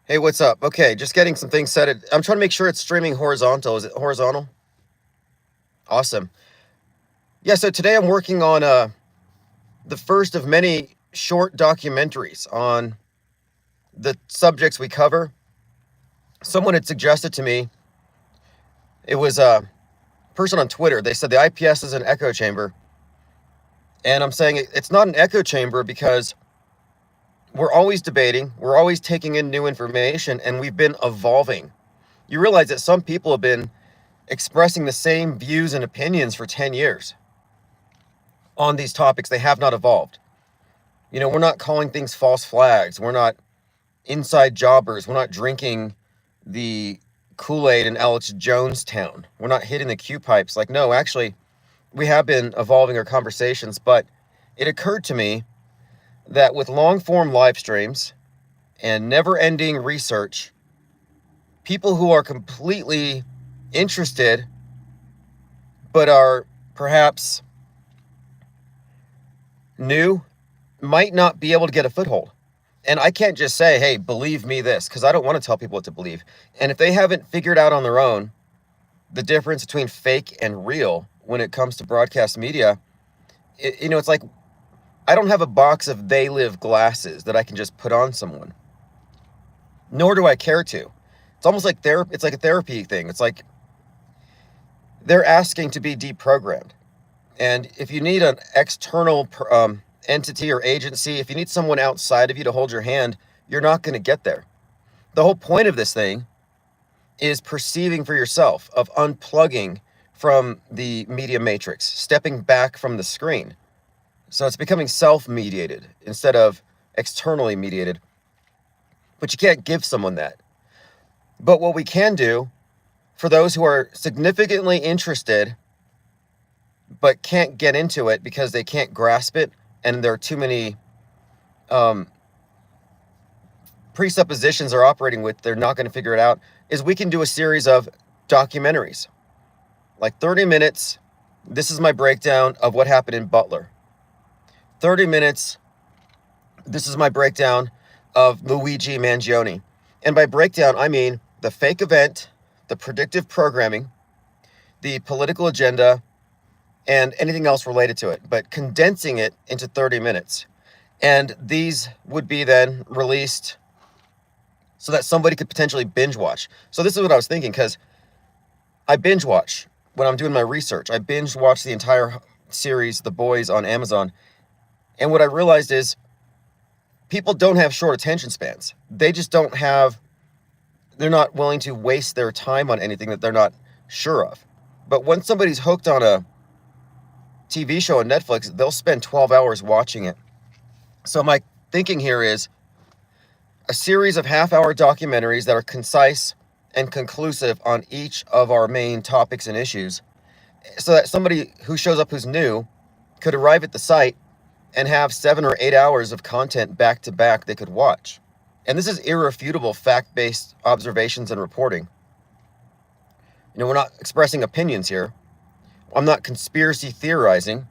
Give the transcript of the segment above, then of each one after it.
Hey, what's up? Okay, just getting some things set. I'm trying to make sure it's streaming horizontal. Is it horizontal? Awesome. Yeah, so today I'm working on the first of many short documentaries on the subjects we cover. Someone had suggested to me, it was a person on Twitter, they said the IPS is an echo chamber. And I'm saying it's not an echo chamber because we're always debating, we're always taking in new information, and we've been evolving. You realize that some people have been expressing the same views and opinions for 10 years on these topics. They have not evolved. We're not calling things false flags. We're not inside jobbers. We're not drinking the Kool-Aid in Alex Jonestown. We're not hitting the Q pipes. Like, no, actually, we have been evolving our conversations, but it occurred to me that with long-form live streams and never-ending research, people who are completely interested but are perhaps new might not be able to get a foothold. And I can't just say, hey, believe me this, because I don't want to tell people what to believe. And if they haven't figured out on their own the difference between fake and real when it comes to broadcast media, it's like I don't have a box of They Live glasses that I can just put on someone. Nor do I care to. It's almost like therapy. It's like a therapy thing. It's like they're asking to be deprogrammed. And if you need an external entity or agency, if you need someone outside of you to hold your hand, you're not going to get there. The whole point of this thing is perceiving for yourself, of unplugging from the media matrix, stepping back from the screen. So it's becoming self-mediated instead of externally mediated. But you can't give someone that. But what we can do for those who are significantly interested but can't get into it because they can't grasp it, and there are too many presuppositions they're operating with, they're not going to figure it out, is we can do a series of documentaries. Like 30 minutes, this is my breakdown of what happened in Butler. 30 minutes, this is my breakdown of Luigi Mangione. And by breakdown, I mean the fake event, the predictive programming, the political agenda, and anything else related to it, but condensing it into 30 minutes. And these would be then released so that somebody could potentially binge watch. So this is what I was thinking, because I binge watch when I'm doing my research. I binge watch the entire series, The Boys, on Amazon. And what I realized is people don't have short attention spans. They just don't have, they're not willing to waste their time on anything that they're not sure of. But when somebody's hooked on a TV show on Netflix, they'll spend 12 hours watching it. So my thinking here is a series of half-hour documentaries that are concise and conclusive on each of our main topics and issues, so that somebody who shows up who's new could arrive at the site and have 7 or 8 hours of content back to back they could watch. And this is irrefutable fact-based observations and reporting. We're not expressing opinions here. I'm not conspiracy theorizing.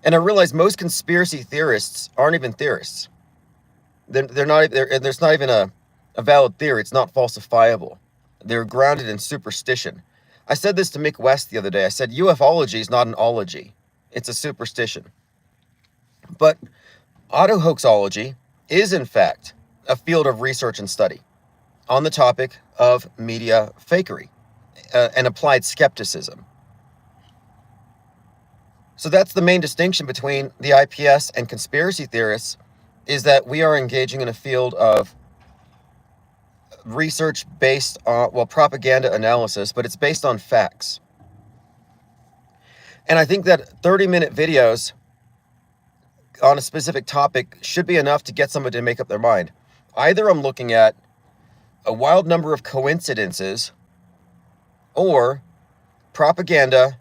And I realize most conspiracy theorists aren't even theorists. There's not even a valid theory. It's not falsifiable. They're grounded in superstition. I said this to Mick West the other day. I said, ufology is not an ology. It's a superstition. But auto-hoaxology is, in fact, a field of research and study on the topic of media fakery and applied skepticism. So that's the main distinction between the IPS and conspiracy theorists, is that we are engaging in a field of research based on, propaganda analysis, but it's based on facts. And I think that 30-minute videos on a specific topic should be enough to get somebody to make up their mind. Either I'm looking at a wild number of coincidences, or propaganda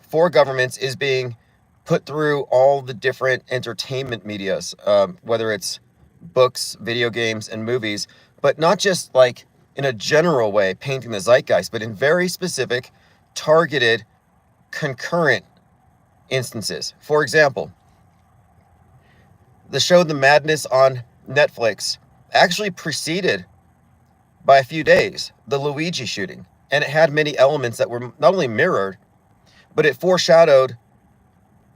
for governments is being put through all the different entertainment medias, whether it's books, video games, and movies, but not just like in a general way painting the zeitgeist, but in very specific, targeted, concurrent instances. For example, the show The Madness on Netflix actually preceded by a few days, the Luigi shooting. And it had many elements that were not only mirrored, but it foreshadowed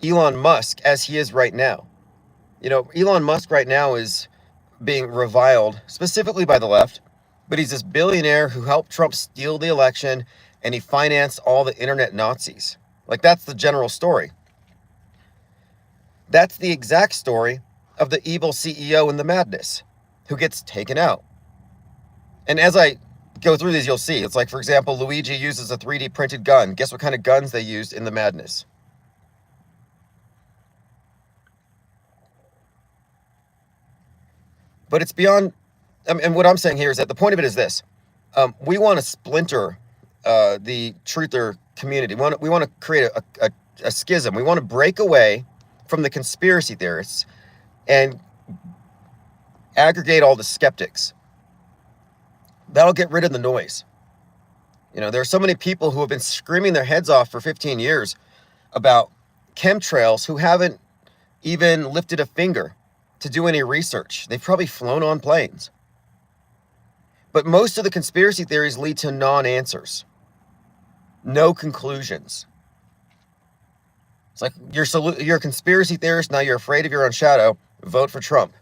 Elon Musk as he is right now. Elon Musk right now is being reviled specifically by the left, but he's this billionaire who helped Trump steal the election, and he financed all the internet Nazis. Like, that's the general story. That's the exact story of the evil CEO in the madness who gets taken out. And as I go through these, you'll see. It's like, for example, Luigi uses a 3D printed gun. Guess what kind of guns they used in the madness? But it's beyond, and what I'm saying here is that the point of it is this. We want to splinter the truther community. We want to create a schism. We want to break away from the conspiracy theorists and aggregate all the skeptics. That'll get rid of the noise. There are so many people who have been screaming their heads off for 15 years about chemtrails who haven't even lifted a finger to do any research. They've probably flown on planes. But most of the conspiracy theories lead to non-answers. No conclusions. It's like, you're a conspiracy theorist, now you're afraid of your own shadow, vote for Trump.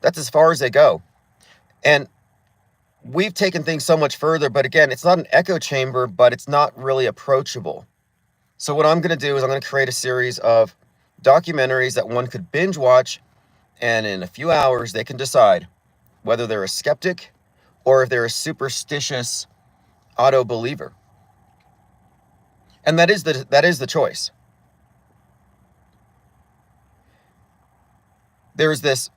That's as far as they go. And we've taken things so much further, but again, it's not an echo chamber, but it's not really approachable. So what I'm going to do is I'm going to create a series of documentaries that one could binge watch, and in a few hours, they can decide whether they're a skeptic or if they're a superstitious auto-believer. And that is the choice. There's this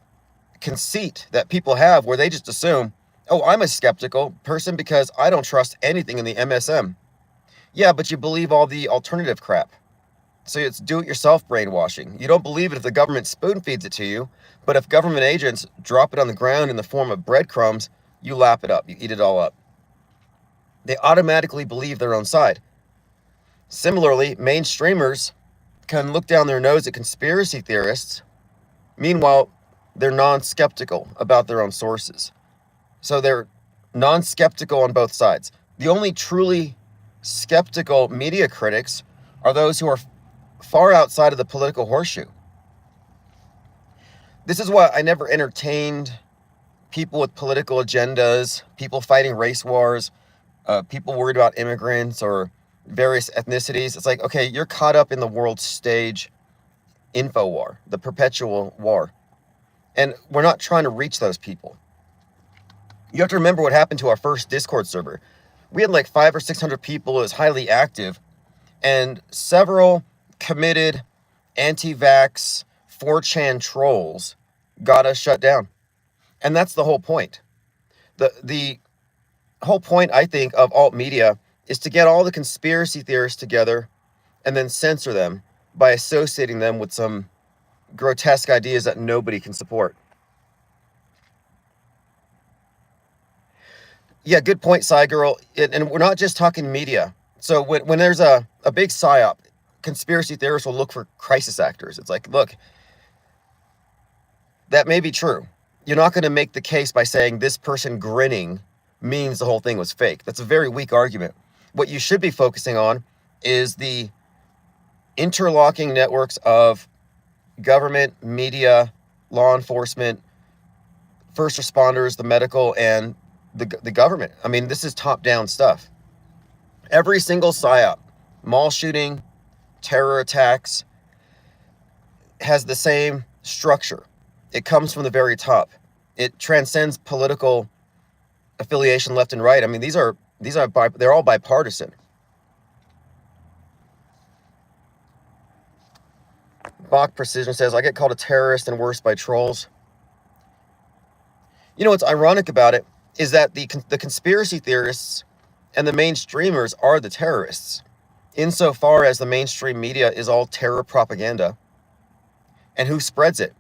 conceit that people have where they just assume, oh, I'm a skeptical person because I don't trust anything in the MSM. Yeah, but you believe all the alternative crap. So it's do-it-yourself brainwashing. You don't believe it if the government spoon feeds it to you, but if government agents drop it on the ground in the form of breadcrumbs, you lap it up, you eat it all up. They automatically believe their own side. Similarly, mainstreamers can look down their nose at conspiracy theorists. Meanwhile, they're non-skeptical about their own sources. So they're non-skeptical on both sides. The only truly skeptical media critics are those who are far outside of the political horseshoe. This is why I never entertained people with political agendas, people fighting race wars, people worried about immigrants or various ethnicities. It's like, okay, you're caught up in the world stage info war, the perpetual war. And we're not trying to reach those people. You have to remember what happened to our first Discord server. We had like 500 or 600 people. It was highly active. And several committed anti-vax 4chan trolls got us shut down. And that's the whole point. The whole point, I think, of alt media is to get all the conspiracy theorists together and then censor them by associating them with some grotesque ideas that nobody can support. Yeah, good point, Girl. And we're not just talking media. So when there's a big psyop, conspiracy theorists will look for crisis actors. It's like, look, that may be true. You're not going to make the case by saying this person grinning means the whole thing was fake. That's a very weak argument. What you should be focusing on is the interlocking networks of government, media, law enforcement, first responders, the medical, and the government. I mean, this is top-down stuff. Every single psyop, mall shooting, terror attacks, has the same structure. It comes from the very top. It transcends political affiliation left and right. I mean, they're all bipartisan. Bach Precision says, I get called a terrorist and worse by trolls. You know what's ironic about it is that the conspiracy theorists and the mainstreamers are the terrorists, insofar as the mainstream media is all terror propaganda. And who spreads it?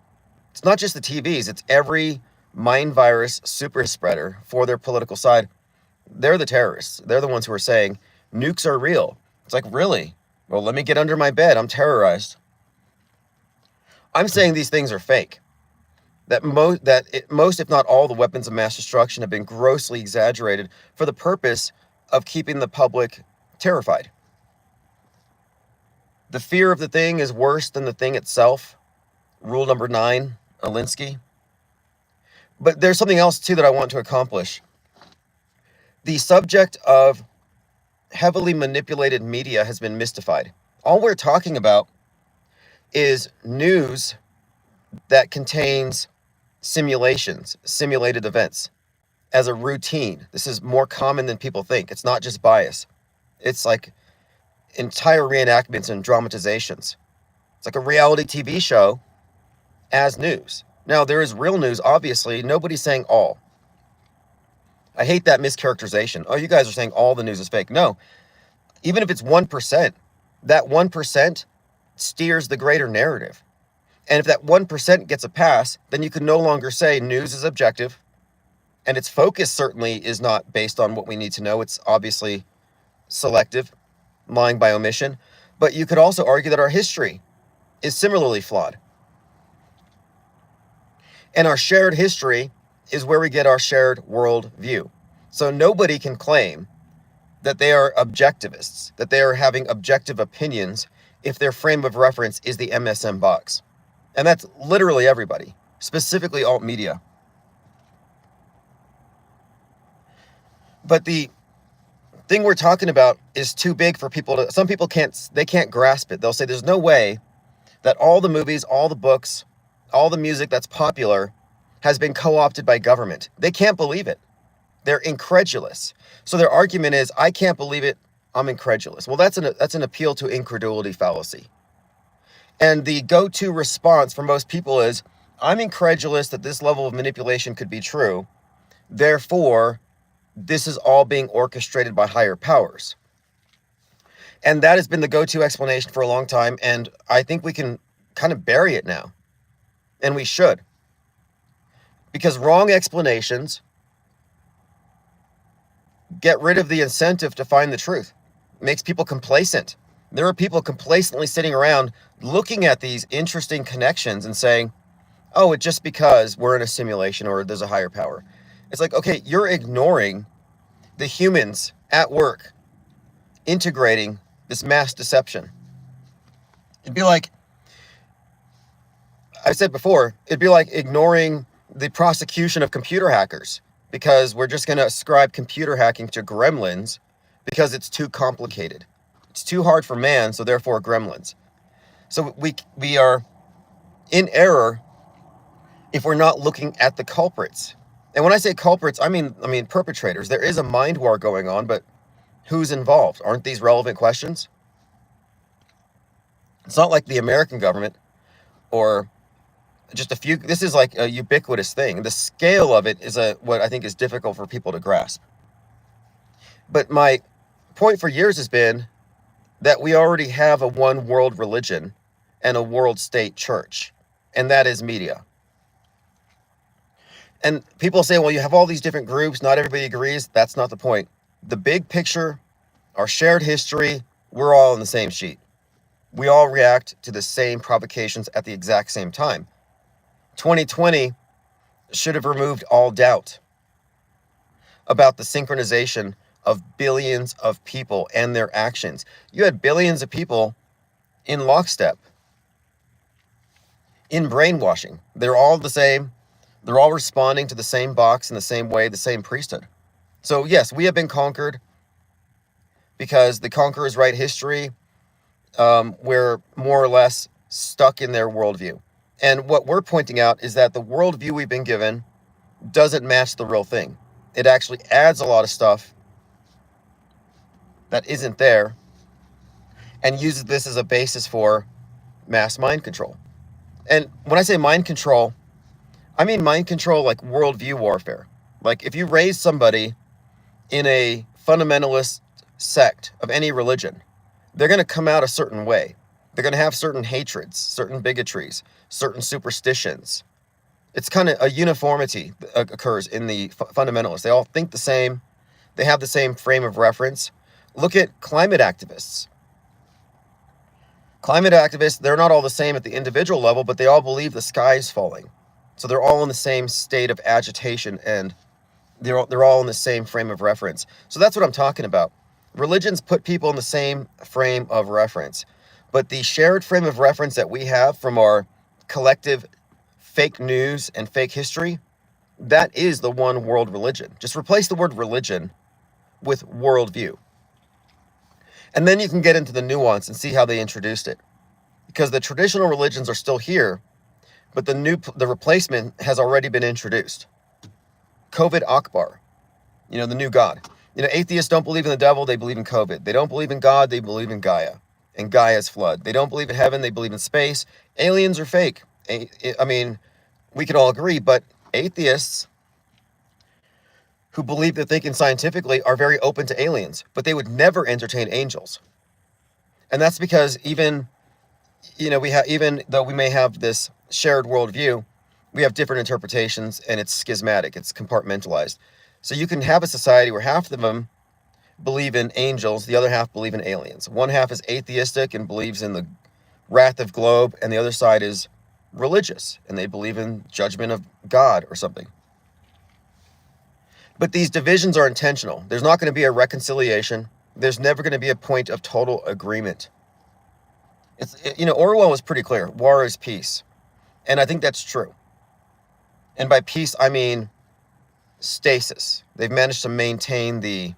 It's not just the TVs, it's every mind virus super spreader for their political side. They're the terrorists. They're the ones who are saying, nukes are real. It's like, really? Well, let me get under my bed. I'm terrorized. I'm saying these things are fake. that most, if not all, the weapons of mass destruction have been grossly exaggerated for the purpose of keeping the public terrified. The fear of the thing is worse than the thing itself. Rule number 9, Alinsky. But there's something else, too, that I want to accomplish. The subject of heavily manipulated media has been mystified. All we're talking about is news that contains simulations, simulated events, as a routine. This is more common than people think. It's not just bias. It's like entire reenactments and dramatizations. It's like a reality TV show as news. Now, there is real news, obviously. Nobody's saying all. I hate that mischaracterization. Oh, you guys are saying all the news is fake. No. Even if it's 1%, that 1% steers the greater narrative. And if that 1% gets a pass, then you can no longer say news is objective. And its focus certainly is not based on what we need to know. It's obviously selective, lying by omission. But you could also argue that our history is similarly flawed. And our shared history is where we get our shared world view. So nobody can claim that they are objectivists, that they are having objective opinions if their frame of reference is the MSM box. And that's literally everybody, specifically alt media. But the thing we're talking about is too big for people to, some people can't grasp it. They'll say there's no way that all the movies, all the books, all the music that's popular has been co-opted by government. They can't believe it. They're incredulous. So their argument is, I can't believe it, I'm incredulous. Well, that's an appeal to incredulity fallacy. And the go-to response for most people is, I'm incredulous that this level of manipulation could be true. Therefore, this is all being orchestrated by higher powers. And that has been the go-to explanation for a long time. And I think we can kind of bury it now. And we should. Because wrong explanations get rid of the incentive to find the truth. It makes people complacent. There are people complacently sitting around looking at these interesting connections and saying, oh, it's just because we're in a simulation or there's a higher power. It's like, okay, you're ignoring the humans at work integrating this mass deception. It'd be like, I said before, it'd be like ignoring the prosecution of computer hackers because we're just going to ascribe computer hacking to gremlins because it's too complicated. It's too hard for man, so therefore gremlins. So we are in error if we're not looking at the culprits. And when I say culprits, I mean perpetrators. There is a mind war going on, but who's involved? Aren't these relevant questions? It's not like the American government or just a few. This is like a ubiquitous thing. The scale of it is what I think is difficult for people to grasp. But my point for years has been that we already have a one world religion and a world state church, and that is media. And people say, well, you have all these different groups, not everybody agrees. That's not the point. The big picture, our shared history, we're all on the same sheet. We all react to the same provocations at the exact same time. 2020 should have removed all doubt about the synchronization of billions of people and their actions. You had billions of people in lockstep, in brainwashing. They're all the same. They're all responding to the same box in the same way, the same priesthood. So yes, we have been conquered because the conquerors write history. We're more or less stuck in their worldview. And what we're pointing out is that the worldview we've been given doesn't match the real thing. It actually adds a lot of stuff that isn't there and uses this as a basis for mass mind control. And when I say mind control, I mean mind control like worldview warfare. Like if you raise somebody in a fundamentalist sect of any religion, they're going to come out a certain way. They're going to have certain hatreds, certain bigotries, certain superstitions. It's kind of a uniformity that occurs in the fundamentalists. They all think the same. They have the same frame of reference. Look at climate activists. Climate activists, they're not all the same at the individual level, but they all believe the sky is falling. So they're all in the same state of agitation, and they're all in the same frame of reference. So that's what I'm talking about. Religions put people in the same frame of reference. But the shared frame of reference that we have from our collective fake news and fake history, that is the one world religion. Just replace the word religion with worldview. And then you can get into the nuance and see how they introduced it. Because the traditional religions are still here, but the replacement has already been introduced. COVID Akbar, the new God. Atheists don't believe in the devil, they believe in COVID. They don't believe in God, they believe in Gaia and Gaia's flood. They don't believe in heaven, they believe in space. Aliens are fake. I mean, we can all agree, but atheists who believe they're thinking scientifically are very open to aliens, but they would never entertain angels. And that's because even though we may have this shared worldview, we have different interpretations, and it's schismatic, it's compartmentalized. So you can have a society where half of them believe in angels, the other half believe in aliens. One half is atheistic and believes in the wrath of globe, and the other side is religious, and they believe in judgment of God or something. But these divisions are intentional. There's not going to be a reconciliation. There's never going to be a point of total agreement. Orwell was pretty clear. War is peace. And I think that's true. And by peace, I mean stasis. They've managed to maintain the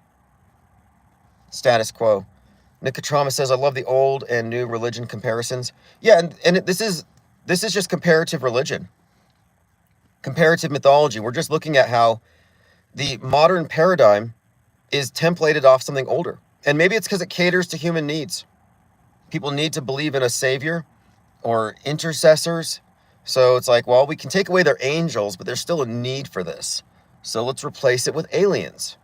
status quo. Nicotrama says, I love the old and new religion comparisons. Yeah, this is just comparative religion. Comparative mythology. We're just looking at how the modern paradigm is templated off something older. And maybe it's because it caters to human needs. People need to believe in a savior or intercessors. So it's like, well, we can take away their angels, but there's still a need for this. So let's replace it with aliens.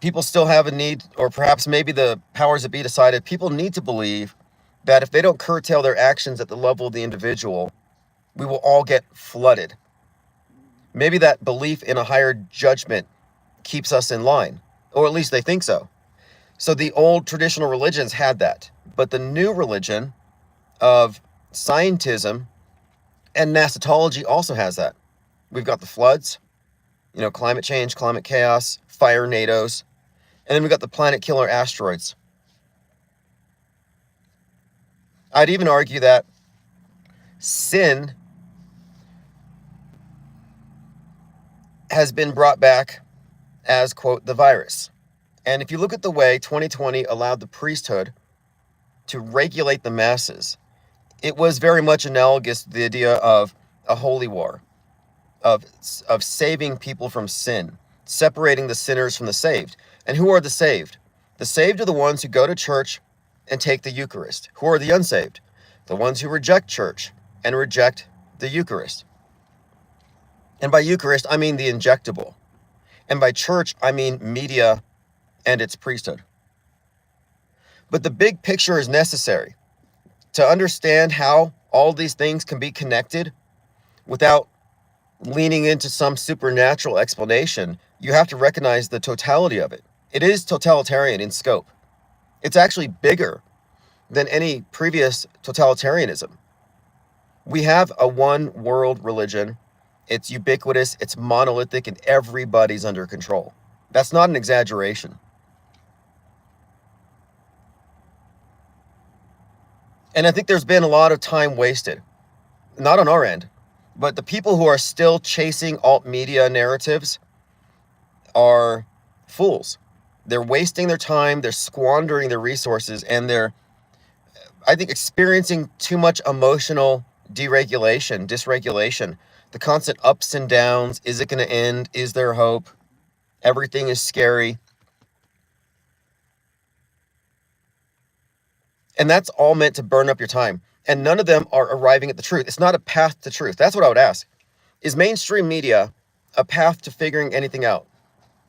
People still have a need, or perhaps maybe the powers that be decided, people need to believe that if they don't curtail their actions at the level of the individual, we will all get flooded. Maybe that belief in a higher judgment keeps us in line, or at least they think so. So the old traditional religions had that, but the new religion of scientism and nascentology also has that. We've got the floods, climate change, climate chaos, fire nados, and then we've got the planet killer asteroids. I'd even argue that sin has been brought back as, quote, the virus. And if you look at the way 2020 allowed the priesthood to regulate the masses, it was very much analogous to the idea of a holy war, of saving people from sin, separating the sinners from the saved. And who are the saved? The saved are the ones who go to church and take the Eucharist. Who are the unsaved? The ones who reject church and reject the Eucharist. And by Eucharist, I mean the injectable. And by church, I mean media and its priesthood. But the big picture is necessary to understand how all these things can be connected without leaning into some supernatural explanation. You have to recognize the totality of it. It is totalitarian in scope. It's actually bigger than any previous totalitarianism. We have a one world religion. It's ubiquitous, it's monolithic, and everybody's under control. That's not an exaggeration. And I think there's been a lot of time wasted. Not on our end, but the people who are still chasing alt media narratives are fools. They're wasting their time, they're squandering their resources, and they're, I think, experiencing too much emotional dysregulation. The constant ups and downs. Is it going to end? Is there hope? Everything is scary. And that's all meant to burn up your time. And none of them are arriving at the truth. It's not a path to truth. That's what I would ask. Is mainstream media a path to figuring anything out?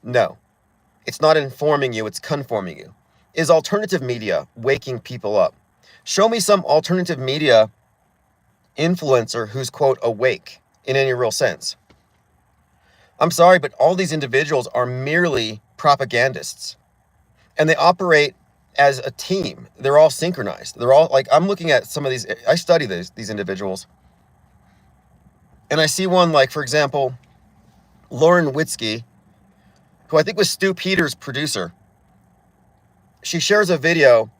No. It's not informing you, it's conforming you. Is alternative media waking people up? Show me some alternative media influencer who's, quote, awake in any real sense. I'm sorry, but all these individuals are merely propagandists. And they operate as a team. They're all synchronized. They're all like, I'm looking at some of these, I study these individuals, and I see one like, for example, Lauren Witzke, who I think was Stu Peters' producer. She shares a video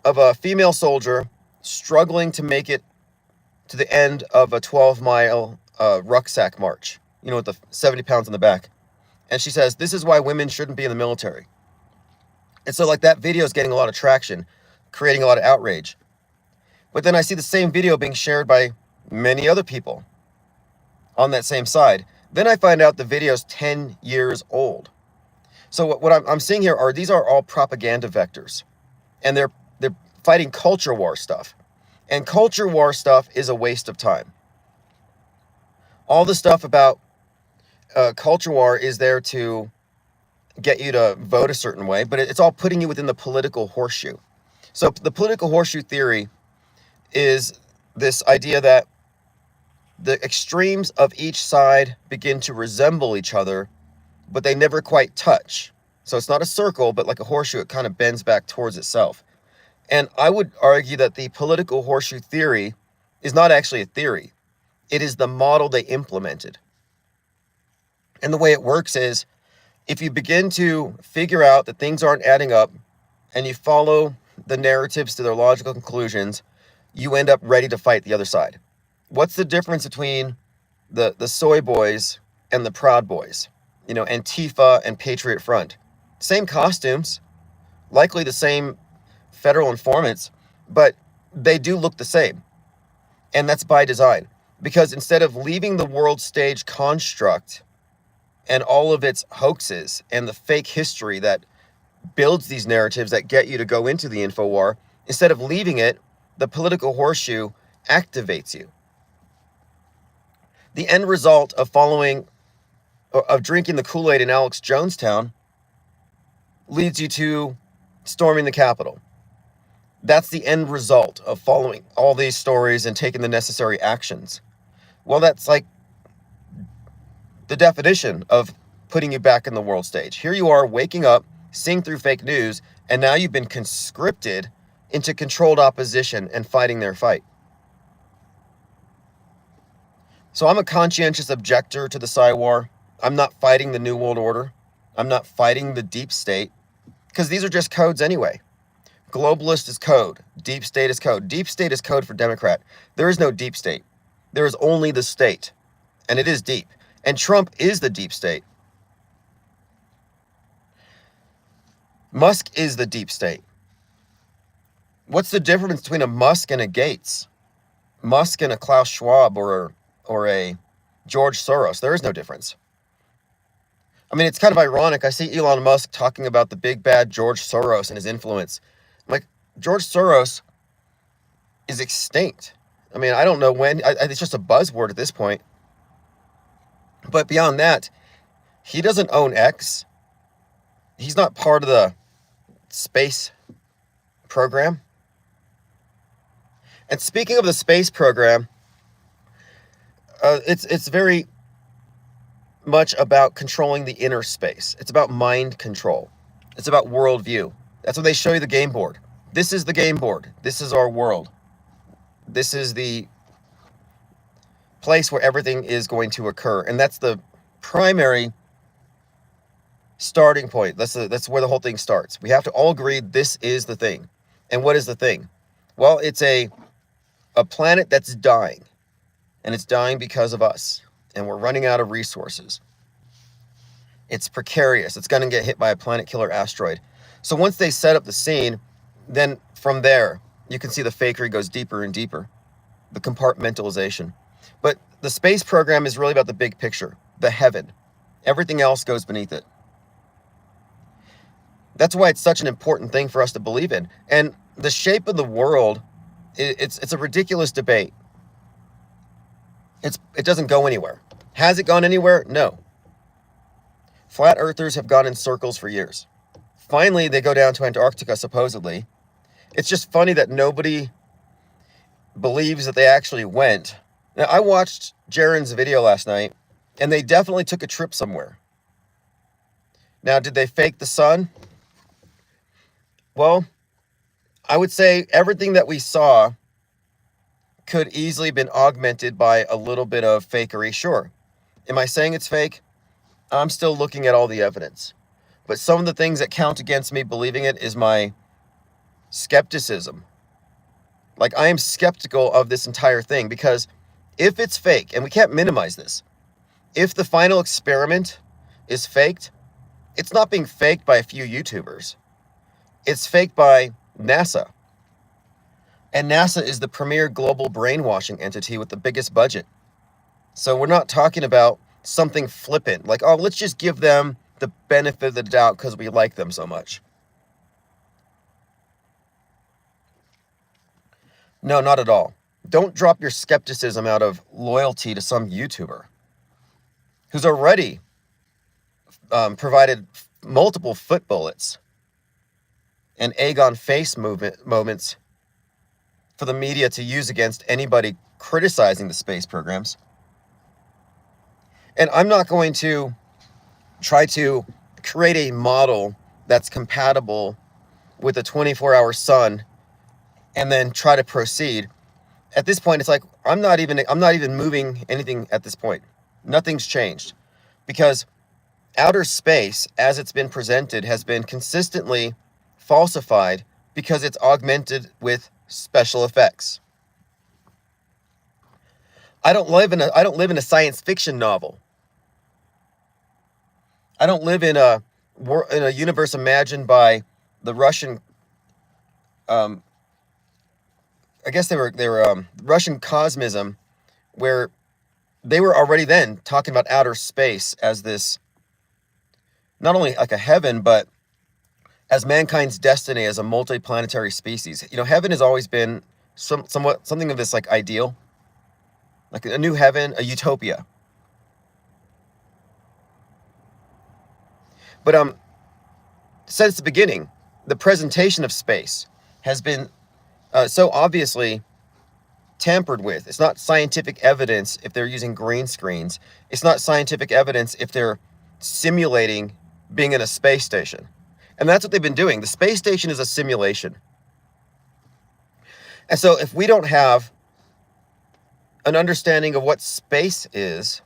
of a female soldier struggling to make it to the end of a 12-mile rucksack march, you know, with the 70 pounds on the back. And she says, this is why women shouldn't be in the military. And so like that video is getting a lot of traction, creating a lot of outrage. But then I see the same video being shared by many other people on that same side. Then I find out the video's 10 years old. So what I'm seeing here are, these are all propaganda vectors. And they're fighting culture war stuff. And culture war stuff is a waste of time. All the stuff about culture war is there to get you to vote a certain way, but it's all putting you within the political horseshoe. So the political horseshoe theory is this idea that the extremes of each side begin to resemble each other, but they never quite touch. So it's not a circle, but like a horseshoe, it kind of bends back towards itself. And I would argue that the political horseshoe theory is not actually a theory. It is the model they implemented. And the way it works is, if you begin to figure out that things aren't adding up and you follow the narratives to their logical conclusions, you end up ready to fight the other side. What's the difference between the soy boys and the Proud Boys? You know, Antifa and Patriot Front. Same costumes, likely the same federal informants, but they do look the same. And that's by design. Because instead of leaving the world stage construct and all of its hoaxes and the fake history that builds these narratives that get you to go into the info war, instead of leaving it, the political horseshoe activates you. The end result of drinking the Kool-Aid in Alex Jonestown leads you to storming the Capitol. That's the end result of following all these stories and taking the necessary actions. Well, that's like the definition of putting you back in the world stage. Here you are waking up, seeing through fake news, and now you've been conscripted into controlled opposition and fighting their fight. So I'm a conscientious objector to the Psy-War. I'm not fighting the New World Order. I'm not fighting the deep state, because these are just codes anyway. Globalist is code. Deep state is code. Deep state is code for Democrat. There is no deep state. There is only the state, and it is deep. And Trump is the deep state. Musk is the deep state. What's the difference between a Musk and a Gates? Musk and a Klaus Schwab or a George Soros? There is no difference. I mean, it's kind of ironic. I see Elon Musk talking about the big bad George Soros and his influence. I'm like, George Soros is extinct. I mean, I don't know when. It's just a buzzword at this point. But beyond that, he doesn't own X. He's not part of the space program. And speaking of the space program, it's very much about controlling the inner space. It's about mind control. It's about worldview. That's when they show you the game board. This is the game board. This is our world. This is the place where everything is going to occur. And that's the primary starting point. That's where the whole thing starts. We have to all agree this is the thing. And what is the thing? Well, it's a planet that's dying. And it's dying because of us. And we're running out of resources. It's precarious. It's going to get hit by a planet killer asteroid. So once they set up the scene, then from there, you can see the fakery goes deeper and deeper. The compartmentalization. But the space program is really about the big picture, the heaven. Everything else goes beneath it. That's why it's such an important thing for us to believe in. And the shape of the world, it's a ridiculous debate. It doesn't go anywhere. Has it gone anywhere? No. Flat earthers have gone in circles for years. Finally, they go down to Antarctica, supposedly. It's just funny that nobody believes that they actually went. Now, I watched Jaren's video last night, and they definitely took a trip somewhere. Now, did they fake the sun? Well, I would say everything that we saw could easily been augmented by a little bit of fakery, sure. Am I saying it's fake? I'm still looking at all the evidence. But some of the things that count against me believing it is my skepticism. Like, I am skeptical of this entire thing because if it's fake, and we can't minimize this, if the final experiment is faked, it's not being faked by a few YouTubers. It's faked by NASA. And NASA is the premier global brainwashing entity with the biggest budget. So we're not talking about something flippant, like, oh, let's just give them the benefit of the doubt because we like them so much. No, not at all. Don't drop your skepticism out of loyalty to some YouTuber who's already provided multiple foot bullets and egg on face moments for the media to use against anybody criticizing the space programs. And I'm not going to try to create a model that's compatible with a 24-hour sun and then try to proceed. At this point, it's like I'm not even moving anything at this point. Nothing's changed because outer space, as it's been presented, has been consistently falsified because it's augmented with special effects. I don't live in a science fiction novel. I don't live in a universe imagined by the Russian. I guess they were Russian cosmism, where they were already then talking about outer space as this, not only like a heaven, but as mankind's destiny as a multi-planetary species. Heaven has always been somewhat something of this like ideal, like a new heaven, a utopia. But since the beginning, the presentation of space has been so obviously tampered with. It's not scientific evidence if they're using green screens. It's not scientific evidence if they're simulating being in a space station. And that's what they've been doing. The space station is a simulation. And so if we don't have an understanding of what space is,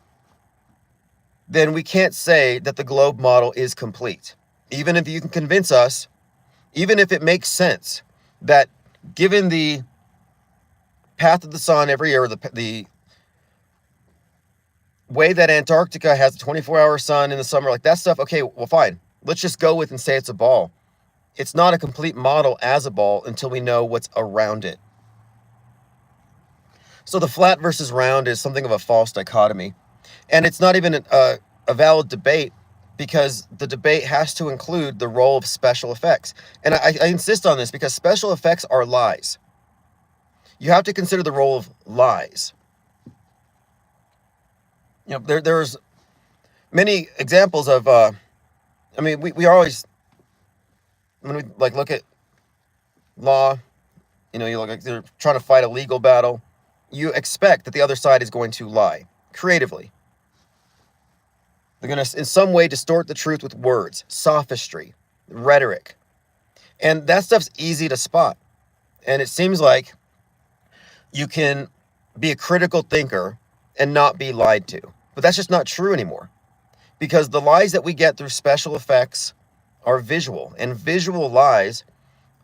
then we can't say that the globe model is complete. Even if you can convince us, even if it makes sense, that given the path of the sun every year, the way that Antarctica has a 24-hour sun in the summer, like that stuff, okay, well, fine. Let's just go with and say it's a ball. It's not a complete model as a ball until we know what's around it. So the flat versus round is something of a false dichotomy. And it's not even a valid debate because the debate has to include the role of special effects. And I insist on this because special effects are lies. You have to consider the role of lies. There's many examples of, we always, when we look at law, you look like they're trying to fight a legal battle, you expect that the other side is going to lie creatively. They're going to, in some way, distort the truth with words, sophistry, rhetoric. And that stuff's easy to spot. And it seems like you can be a critical thinker and not be lied to. But that's just not true anymore. Because the lies that we get through special effects are visual. And visual lies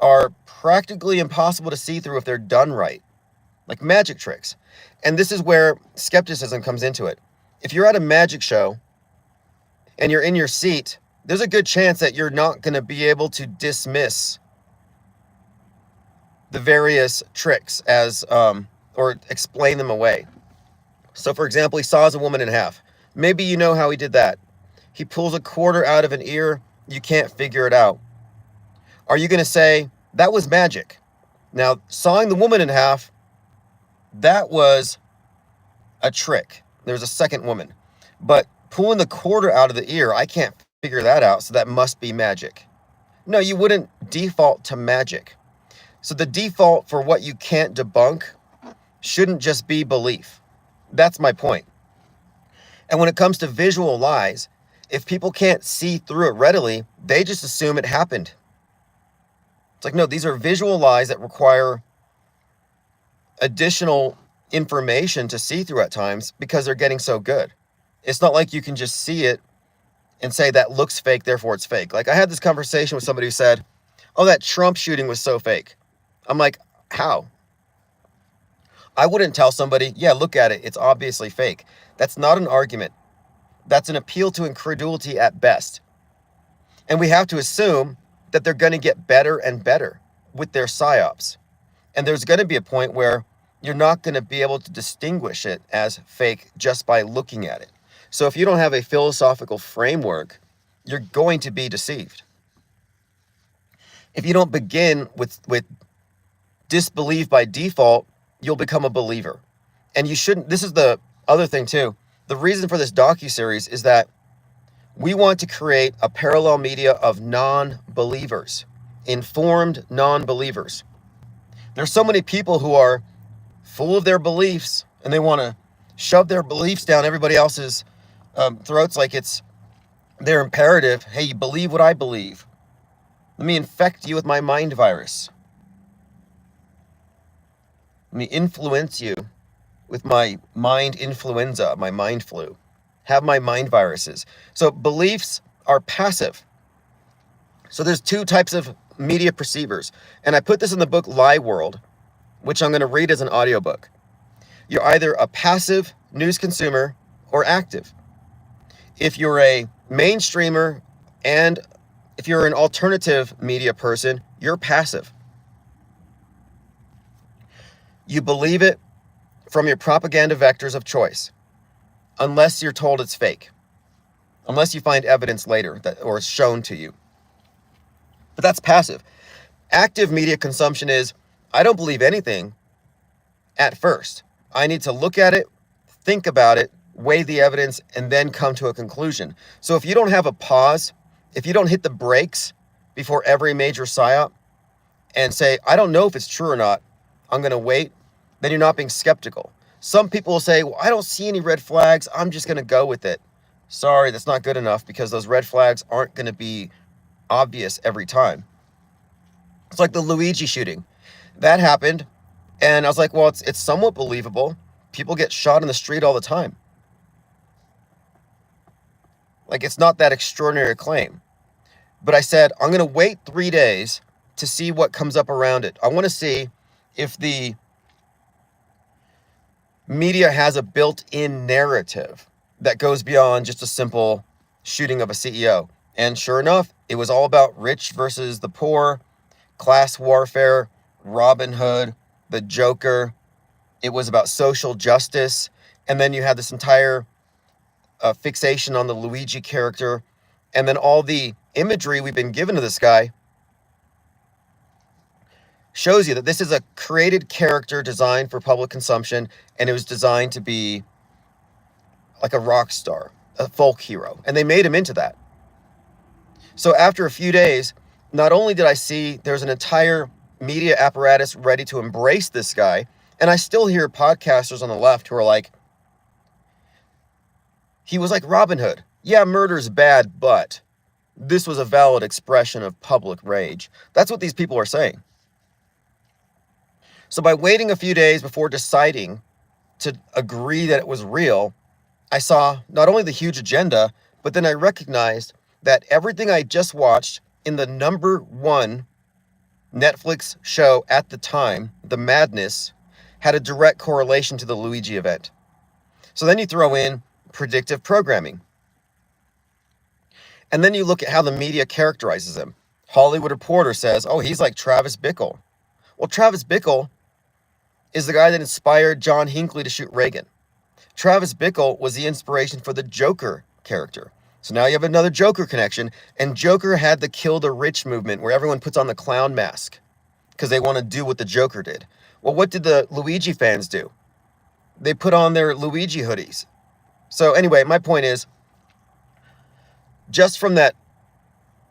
are practically impossible to see through if they're done right. Like magic tricks. And this is where skepticism comes into it. If you're at a magic show and you're in your seat, there's a good chance that you're not going to be able to dismiss the various tricks as or explain them away. So for example, he saws a woman in half. Maybe you know how he did that. He pulls a quarter out of an ear. You can't figure it out. Are you going to say, that was magic? Now, sawing the woman in half, that was a trick. There's a second woman. But pulling the quarter out of the ear, I can't figure that out, so that must be magic. No, you wouldn't default to magic. So the default for what you can't debunk shouldn't just be belief. That's my point. And when it comes to visual lies, if people can't see through it readily, they just assume it happened. It's like, no, these are visual lies that require additional information to see through at times because they're getting so good. It's not like you can just see it and say that looks fake, therefore it's fake. Like I had this conversation with somebody who said, oh, that Trump shooting was so fake. I'm like, how? I wouldn't tell somebody, yeah, look at it, it's obviously fake. That's not an argument. That's an appeal to incredulity at best. And we have to assume that they're going to get better and better with their psyops. And there's going to be a point where you're not going to be able to distinguish it as fake just by looking at it. So if you don't have a philosophical framework, you're going to be deceived. If you don't begin with disbelief by default, you'll become a believer. And you shouldn't. This is the other thing too. The reason for this docuseries is that we want to create a parallel media of non-believers, informed non-believers. There's so many people who are full of their beliefs and they want to shove their beliefs down everybody else's throats like it's their imperative. Hey, you believe what I believe. Let me infect you with my mind virus. Let me influence you with my mind influenza, my mind flu. Have my mind viruses. So beliefs are passive. So there's two types of media perceivers. And I put this in the book Lie World, which I'm going to read as an audiobook. You're either a passive news consumer or active. If you're a mainstreamer and if you're an alternative media person, you're passive. You believe it from your propaganda vectors of choice, unless you're told it's fake, unless you find evidence later that or it's shown to you. But that's passive. Active media consumption is, I don't believe anything at first. I need to look at it, think about it, weigh the evidence, and then come to a conclusion. So if you don't have a pause, if you don't hit the brakes before every major psyop and say, I don't know if it's true or not, I'm going to wait, then you're not being skeptical. Some people will say, well, I don't see any red flags, I'm just going to go with it. Sorry, that's not good enough because those red flags aren't going to be obvious every time. It's like the Luigi shooting. That happened, and I was like, well, it's somewhat believable. People get shot in the street all the time. Like, it's not that extraordinary a claim. But I said, I'm going to wait 3 days to see what comes up around it. I want to see if the media has a built-in narrative that goes beyond just a simple shooting of a CEO. And sure enough, it was all about rich versus the poor, class warfare, Robin Hood, the Joker. It was about social justice. And then you had this entire fixation on the Luigi character. And then all the imagery we've been given to this guy shows you that this is a created character designed for public consumption, and it was designed to be like a rock star, a folk hero. And they made him into that. So after a few days, not only did I see there's an entire media apparatus ready to embrace this guy, and I still hear podcasters on the left who are like, he was like Robin Hood. Yeah, murder's bad, but this was a valid expression of public rage. That's what these people are saying. So by waiting a few days before deciding to agree that it was real, I saw not only the huge agenda, but then I recognized that everything I just watched in the #1 Netflix show at the time, The Madness, had a direct correlation to the Luigi event. So then you throw in predictive programming. And then you look at how the media characterizes him. Hollywood Reporter says, oh, he's like Travis Bickle. Well, Travis Bickle is the guy that inspired John Hinckley to shoot Reagan. Travis Bickle was the inspiration for the Joker character. So now you have another Joker connection, and Joker had the Kill the Rich movement where everyone puts on the clown mask because they want to do what the Joker did. Well, what did the Luigi fans do? They put on their Luigi hoodies. So anyway, my point is, just from that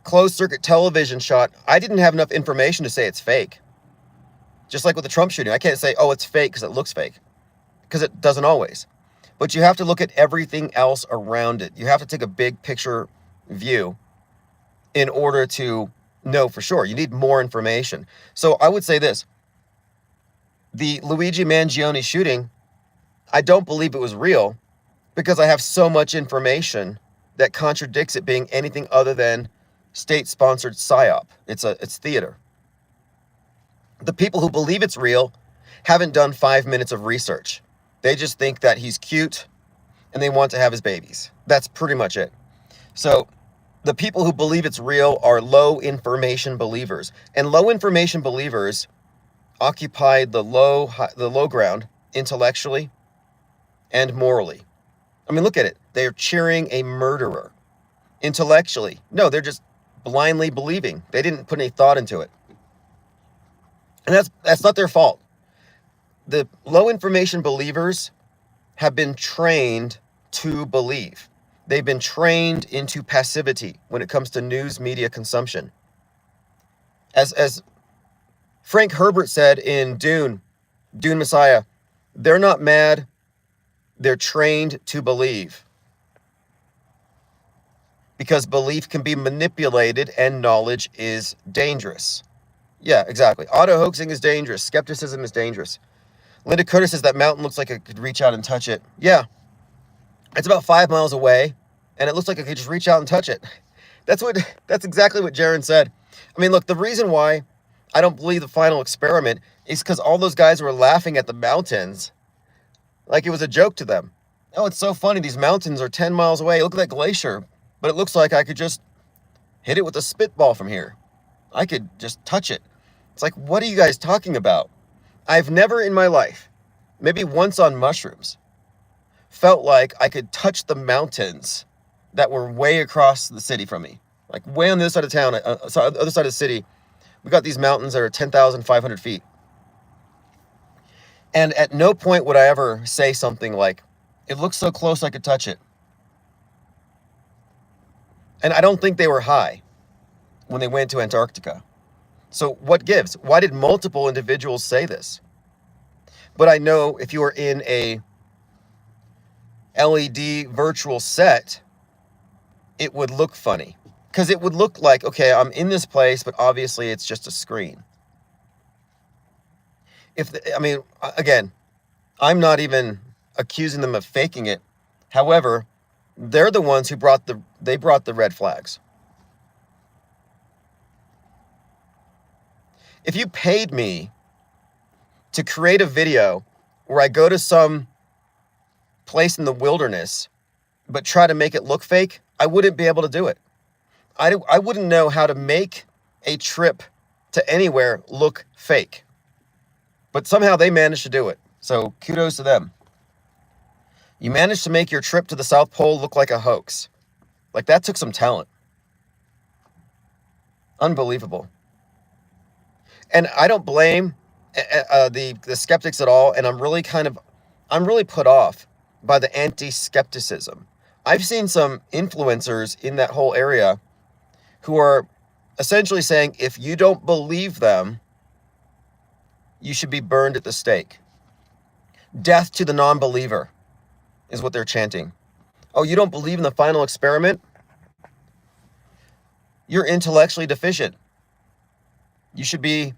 closed circuit television shot, I didn't have enough information to say it's fake. Just like with the Trump shooting, I can't say, oh, it's fake because it looks fake, because it doesn't always. But you have to look at everything else around it. You have to take a big picture view in order to know for sure. You need more information. So I would say this. The Luigi Mangione shooting, I don't believe it was real because I have so much information that contradicts it being anything other than state-sponsored psyop. It's theater. The people who believe it's real haven't done 5 minutes of research. They just think that he's cute and they want to have his babies. That's pretty much it. So the people who believe it's real are low information believers. And low information believers occupied the low ground intellectually and morally. I mean, look at it. They're cheering a murderer. Intellectually, no, they're just blindly believing. They didn't put any thought into it. And that's not their fault. The low information believers have been trained to believe. They've been trained into passivity when it comes to news media consumption. As Frank Herbert said in Dune Messiah, they're not mad, they're trained to believe. Because belief can be manipulated and knowledge is dangerous. Yeah, exactly. Auto-hoaxing is dangerous. Skepticism is dangerous. Linda Curtis says that mountain looks like I could reach out and touch it. Yeah. It's about 5 miles away, and it looks like I could just reach out and touch it. That's exactly what Jaron said. I mean, look, the reason why I don't believe the final experiment is because all those guys were laughing at the mountains like it was a joke to them. Oh, it's so funny. These mountains are 10 miles away. Look at that glacier. But it looks like I could just hit it with a spitball from here. I could just touch it. It's like, what are you guys talking about? I've never in my life, maybe once on mushrooms, felt like I could touch the mountains that were way across the city from me. Like way on the other side of town, other side of the city, we got these mountains that are 10,500 feet. And at no point would I ever say something like, it looks so close I could touch it. And I don't think they were high when they went to Antarctica. So what gives? Why did multiple individuals say this? But I know if you are in a LED virtual set, it would look funny. Because it would look like, okay, I'm in this place, but obviously it's just a screen. Again, I'm not even accusing them of faking it. However, they're the ones who brought the red flags. If you paid me to create a video where I go to some place in the wilderness, but try to make it look fake, I wouldn't be able to do it. I wouldn't know how to make a trip to anywhere look fake. But somehow they managed to do it. So kudos to them. You managed to make your trip to the South Pole look like a hoax. Like, that took some talent. Unbelievable. And I don't blame the skeptics at all. And I'm really put off by the anti-skepticism. I've seen some influencers in that whole area who are essentially saying, if you don't believe them, you should be burned at the stake. Death to the non-believer is what they're chanting. Oh, you don't believe in the final experiment? You're intellectually deficient. You should be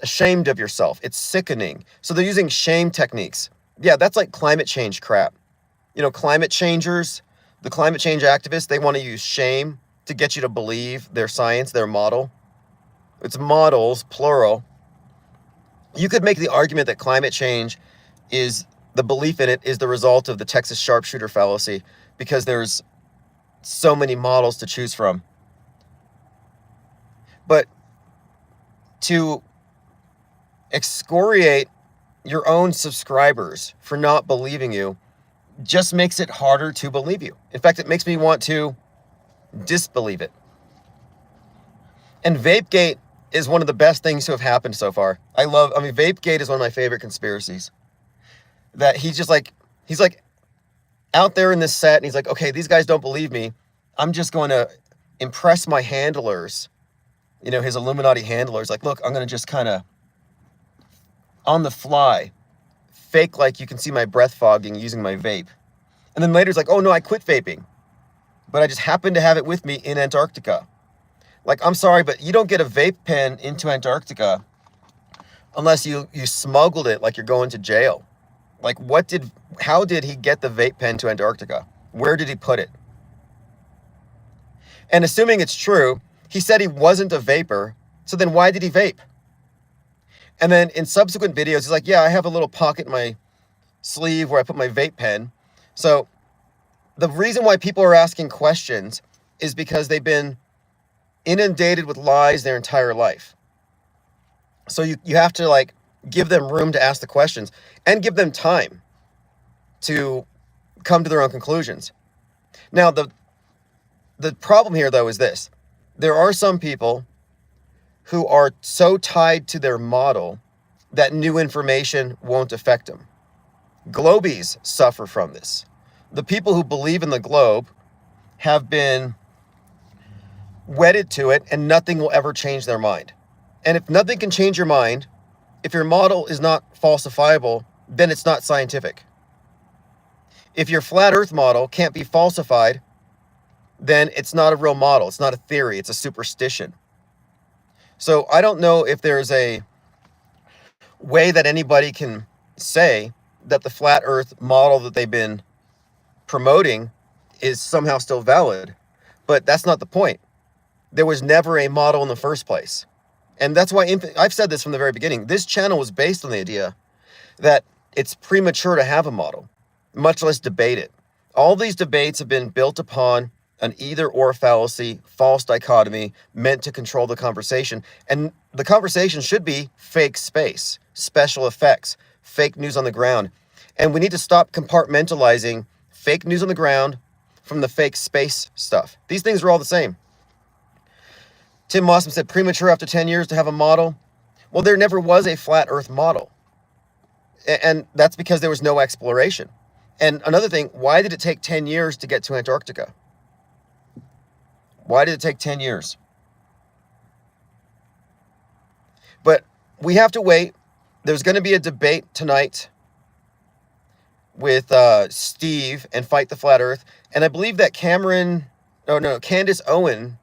ashamed of yourself. It's sickening. So they're using shame techniques. Yeah, that's like climate change crap. You know, climate changers, the climate change activists, they want to use shame to get you to believe their science, their model. It's models, plural. You could make the argument that climate change is, the belief in it is the result of the Texas sharpshooter fallacy, because there's so many models to choose from. But to excoriate your own subscribers for not believing you just makes it harder to believe you. In fact, it makes me want to disbelieve it. And Vapegate is one of the best things to have happened so far. Vapegate is one of my favorite conspiracies. That he's like out there in this set, and he's like, okay, these guys don't believe me. I'm just going to impress my handlers, his Illuminati handlers. Like, look, I'm going to just kind of, on the fly, fake like you can see my breath fogging using my vape. And then later he's like, oh no, I quit vaping. But I just happened to have it with me in Antarctica. Like, I'm sorry, but you don't get a vape pen into Antarctica unless you smuggled it like you're going to jail. Like, how did he get the vape pen to Antarctica? Where did he put it? And assuming it's true, he said he wasn't a vapor, so then why did he vape? And then in subsequent videos, he's like, yeah, I have a little pocket in my sleeve where I put my vape pen. So the reason why people are asking questions is because they've been inundated with lies their entire life. So you have to like give them room to ask the questions and give them time to come to their own conclusions. Now, the problem here, though, is this. There are some people who are so tied to their model that new information won't affect them. Globies suffer from this. The people who believe in the globe have been wedded to it, and nothing will ever change their mind. And if nothing can change your mind, if your model is not falsifiable, then it's not scientific. If your flat earth model can't be falsified, then it's not a real model. It's not a theory. It's a superstition. So I don't know if there's a way that anybody can say that the flat earth model that they've been promoting is somehow still valid. But that's not the point. There was never a model in the first place. And that's why I've said this from the very beginning. This channel was based on the idea that it's premature to have a model, much less debate it. All these debates have been built upon an either-or fallacy, false dichotomy, meant to control the conversation. And the conversation should be fake space, special effects, fake news on the ground. And we need to stop compartmentalizing fake news on the ground from the fake space stuff. These things are all the same. Tim Mossman said, premature after 10 years to have a model. Well, there never was a flat earth model. And that's because there was no exploration. And another thing, why did it take 10 years to get to Antarctica? Why did it take 10 years? But we have to wait. There's going to be a debate tonight with Steve and Fight the Flat Earth. And I believe that Candace Owens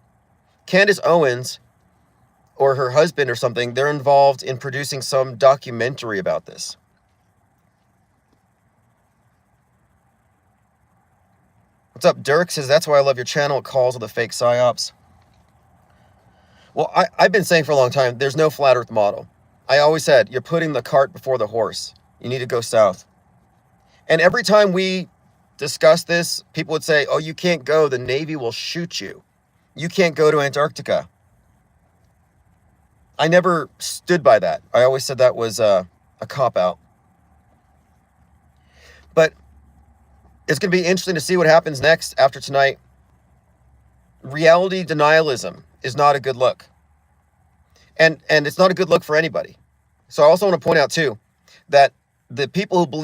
or her husband or something, they're involved in producing some documentary about this. What's up? Dirk says, that's why I love your channel. It calls all the fake psyops. Well, I've been saying for a long time, there's no flat earth model. I always said, you're putting the cart before the horse. You need to go south. And every time we discuss this, people would say, oh, you can't go. The Navy will shoot you. You can't go to Antarctica. I never stood by that. I always said that was a cop-out. But it's going to be interesting to see what happens next after tonight. Reality denialism is not a good look. And it's not a good look for anybody. So I also want to point out, too, that the people who believe